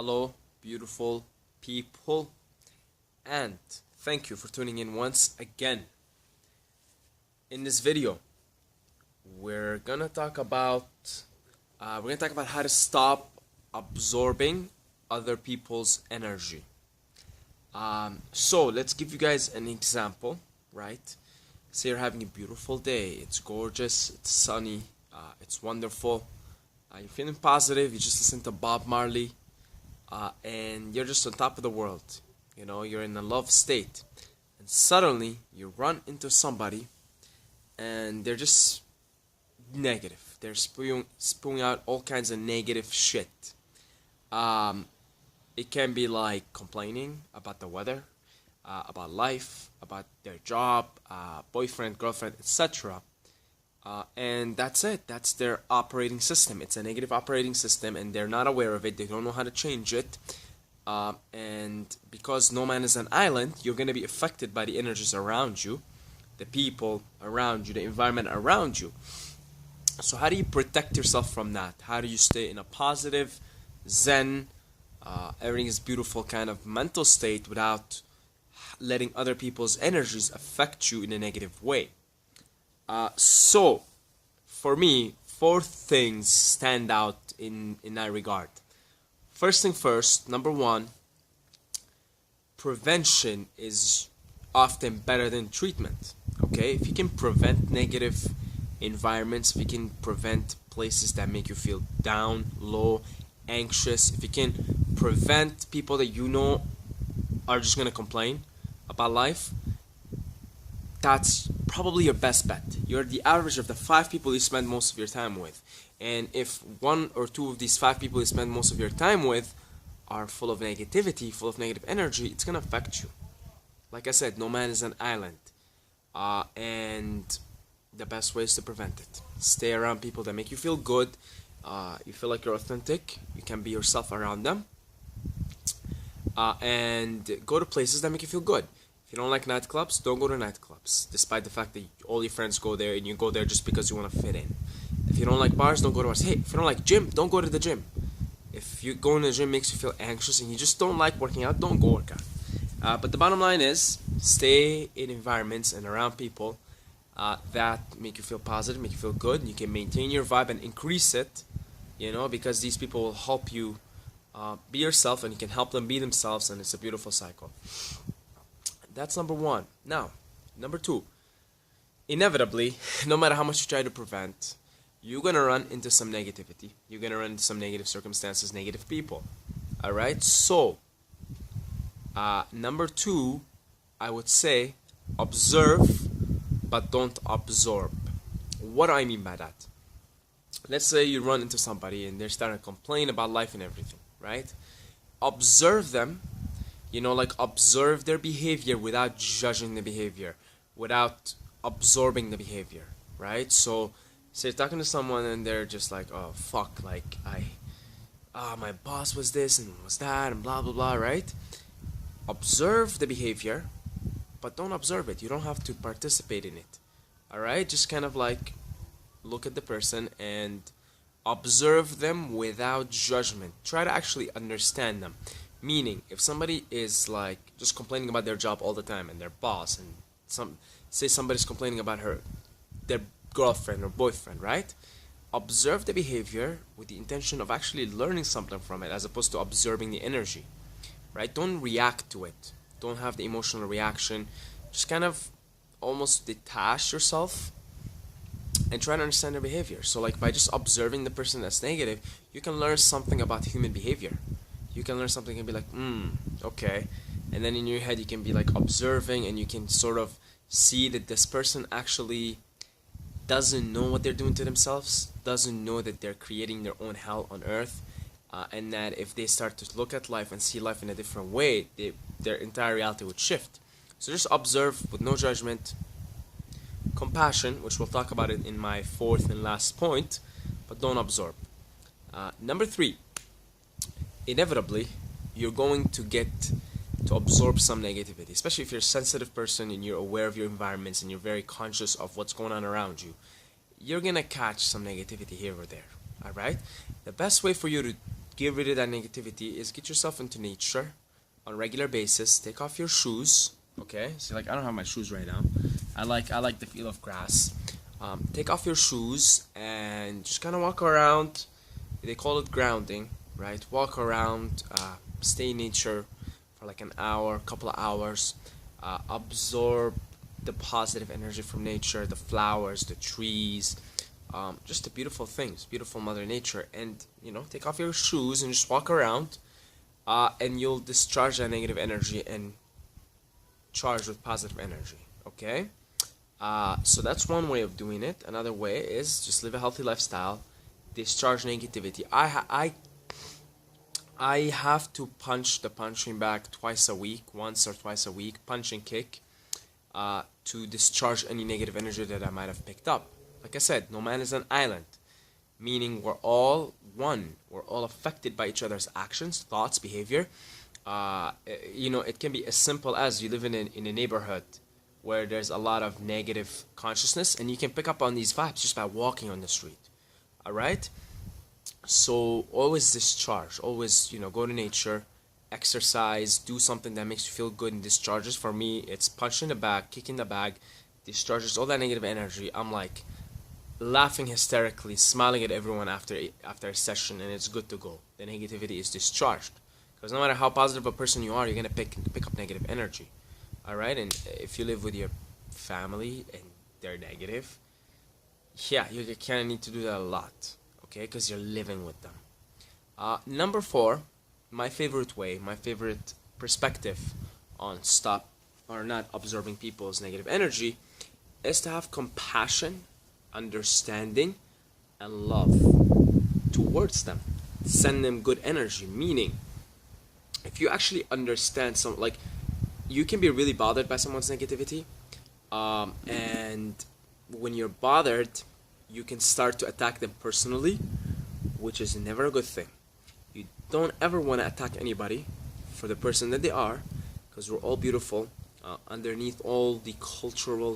Hello, beautiful people, and thank you for tuning in once again. In this video, we're gonna talk about how to stop absorbing other people's energy. So let's give you guys an example, right? Say you're having a beautiful day. It's gorgeous. It's sunny. It's wonderful. You're feeling positive. You just listen to Bob Marley. And you're just on top of the world. You know, you're in a love state. And suddenly, you run into somebody, and they're just negative. They're spewing out all kinds of negative shit. It can be like complaining about the weather, about life, about their job, boyfriend, girlfriend, etc. And that's it. That's their operating system. It's a negative operating system, and they're not aware of it. They don't know how to change it. And because no man is an island, you're going to be affected by the energies around you, the people around you, the environment around you. So how do you protect yourself from that? How do you stay in a positive, zen, everything is beautiful kind of mental state without letting other people's energies affect you in a negative way? So, for me, four things stand out in that regard. First thing first, number one, prevention is often better than treatment. Okay, if you can prevent negative environments, if you can prevent places that make you feel down, low, anxious, if you can prevent people that you know are just gonna complain about life, that's probably your best bet. You're the average of the 5 people you spend most of your time with. And if 1 or 2 of these 5 people you spend most of your time with are full of negativity, full of negative energy, it's going to affect you. Like I said, no man is an island. And the best way is to prevent it. Stay around people that make you feel good. You feel like you're authentic. You can be yourself around them. And go to places that make you feel good. If you don't like nightclubs, don't go to nightclubs, despite the fact that all your friends go there and you go there just because you want to fit in. If you don't like bars, don't go to bars. Hey, if you don't like gym, don't go to the gym. If you go in the gym makes you feel anxious and you just don't like working out, don't go work out. But the bottom line is, stay in environments and around people that make you feel positive, make you feel good. You can maintain your vibe and increase it, because these people will help you be yourself, and you can help them be themselves, and it's a beautiful cycle. That's number one. Now, number two, inevitably, no matter how much you try to prevent, you're going to run into some negativity. You're going to run into some negative circumstances, negative people. Alright? So, number two, I would say, observe, but don't absorb. What do I mean by that? Let's say you run into somebody and they're starting to complain about life and everything, right? Observe them. Observe their behavior without judging the behavior, without absorbing the behavior, right? So, say you're talking to someone and they're just like, oh, fuck, my boss was this and was that and blah, blah, blah, right? Observe the behavior, but don't observe it. You don't have to participate in it, alright? Just kind of look at the person and observe them without judgment. Try to actually understand them. Meaning, if somebody is just complaining about their job all the time and their boss, and say somebody's complaining about their girlfriend or boyfriend, right? Observe the behavior with the intention of actually learning something from it, as opposed to observing the energy, right? Don't react to it. Don't have the emotional reaction. Just kind of almost detach yourself and try to understand their behavior. So by just observing the person that's negative, you can learn something about human behavior. You can learn something and be like, okay. And then in your head, you can be observing, and you can sort of see that this person actually doesn't know what they're doing to themselves, doesn't know that they're creating their own hell on earth, and that if they start to look at life and see life in a different way, their entire reality would shift. So just observe with no judgment. Compassion, which we'll talk about it in my fourth and last point, but don't absorb. Number three, inevitably, you're going to get to absorb some negativity, especially if you're a sensitive person and you're aware of your environments and you're very conscious of what's going on around you. You're going to catch some negativity here or there, alright? The best way for you to get rid of that negativity is get yourself into nature on a regular basis. Take off your shoes. Okay, so like I don't have my shoes right now. I like the feel of grass. Take off your shoes and just kind of walk around. They call it grounding, right? Walk around, stay in nature for like an hour, couple of hours. Absorb the positive energy from nature, the flowers, the trees, just the beautiful things, beautiful Mother Nature. And take off your shoes and just walk around, and you'll discharge that negative energy and charge with positive energy. Okay. So that's one way of doing it. Another way is just live a healthy lifestyle, discharge negativity. I have to punch the punching bag twice a week, once or twice a week, punch and kick, to discharge any negative energy that I might have picked up. Like I said, no man is an island, meaning we're all one. We're all affected by each other's actions, thoughts, behavior. It can be as simple as you live in a neighborhood where there's a lot of negative consciousness, and you can pick up on these vibes just by walking on the street. All right? So always discharge. Always, go to nature, exercise, do something that makes you feel good and discharges. For me, it's punching the bag, kicking the bag, discharges all that negative energy. I'm like laughing hysterically, smiling at everyone after a session, and it's good to go. The negativity is discharged. Because no matter how positive a person you are, you're gonna pick up negative energy. Alright, and if you live with your family and they're negative, yeah, you kind of need to do that a lot, okay, because you're living with them. Number 4, my favorite perspective on stop or not absorbing people's negative energy is to have compassion, understanding, and love towards them. Send them good energy, meaning if you actually understand you can be really bothered by someone's negativity, and when you're bothered, you can start to attack them personally, which is never a good thing. You don't ever want to attack anybody for the person that they are, because we're all beautiful. Underneath all the cultural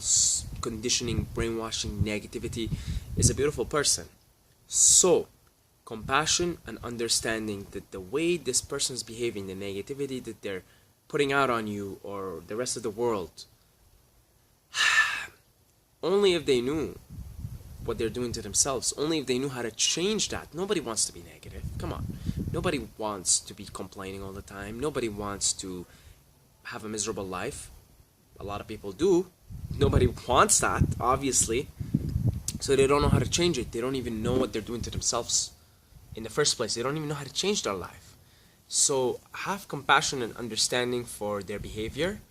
conditioning, brainwashing, negativity is a beautiful person. So, compassion and understanding that the way this person's behaving, the negativity that they're putting out on you or the rest of the world, only if they knew what they're doing to themselves, only if they knew how to change that. Nobody wants to be negative. Come on. Nobody wants to be complaining all the time. Nobody wants to have a miserable life. A lot of people do. Nobody wants that, obviously. So they don't know how to change it. They don't even know what they're doing to themselves in the first place. They don't even know how to change their life. So have compassion and understanding for their behavior.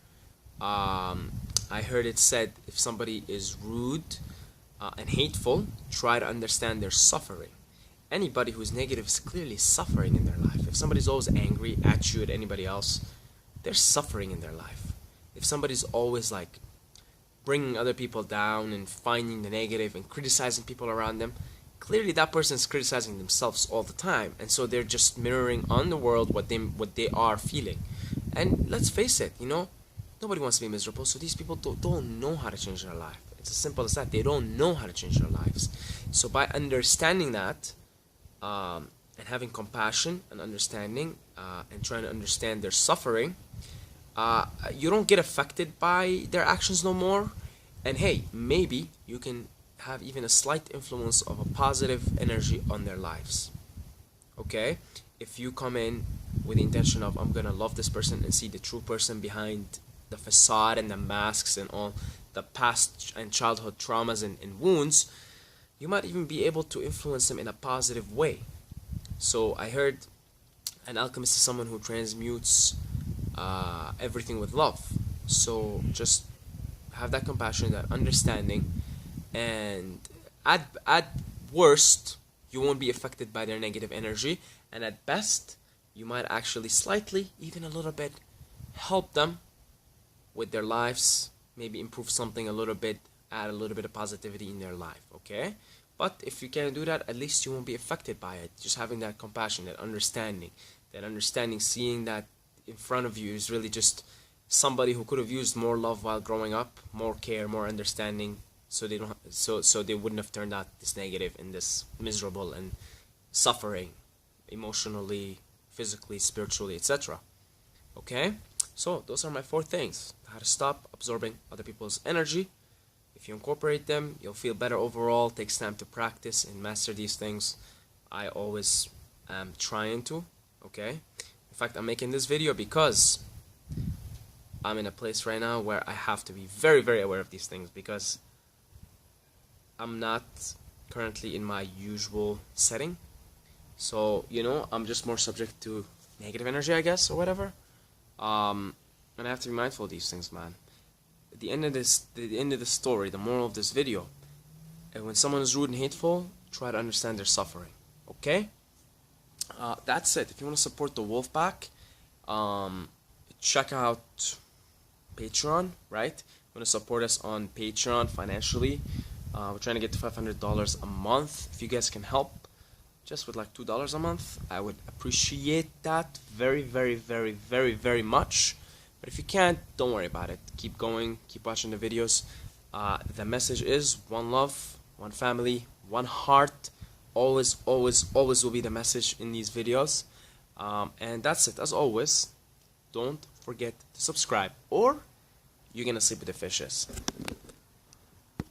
I heard it said, if somebody is rude and hateful, try to understand their suffering. Anybody who's negative is clearly suffering in their life. If somebody's always angry at you, at anybody else, they're suffering in their life. If somebody's always like bringing other people down and finding the negative and criticizing people around them, clearly that person's criticizing themselves all the time, and so they're just mirroring on the world what they are feeling. And let's face it, nobody wants to be miserable, so these people don't know how to change their life. It's as simple as that. They don't know how to change their lives. So by understanding that, and having compassion and understanding, and trying to understand their suffering, you don't get affected by their actions no more. And hey, maybe you can have even a slight influence of a positive energy on their lives. Okay? If you come in with the intention of, I'm gonna love this person and see the true person behind the facade and the masks and all the past and childhood traumas and wounds, you might even be able to influence them in a positive way. So I heard an alchemist is someone who transmutes everything with love. So just have that compassion, that understanding, and at worst, you won't be affected by their negative energy, and at best, you might actually slightly, even a little bit, help them with their lives, maybe improve something a little bit, add a little bit of positivity in their life, okay? But if you can't do that, at least you won't be affected by it. Just having that compassion, that understanding, seeing that in front of you is really just somebody who could have used more love while growing up, more care, more understanding, so they wouldn't have turned out this negative and this miserable and suffering emotionally, physically, spiritually, etc. Okay? So those are my 4 things. How to stop absorbing other people's energy. If you incorporate them, you'll feel better overall. It takes time to practice and master these things. I always am trying to. Okay? In fact, I'm making this video because I'm in a place right now where I have to be very, very aware of these things, because I'm not currently in my usual setting. So, I'm just more subject to negative energy, I guess, or whatever. And I have to be mindful of these things, man. At the end of the story, the moral of this video, and when someone is rude and hateful, try to understand their suffering. Okay? That's it. If you want to support the Wolfpack, check out Patreon, right? You want to support us on Patreon financially. We're trying to get to $500 a month. If you guys can help, just with like $2 a month, I would appreciate that very, very, very, very, very much. But if you can't, don't worry about it. Keep going, keep watching the videos. The message is one love, one family, one heart. Always, always, always will be the message in these videos. And that's it. As always, don't forget to subscribe, or you're gonna sleep with the fishes.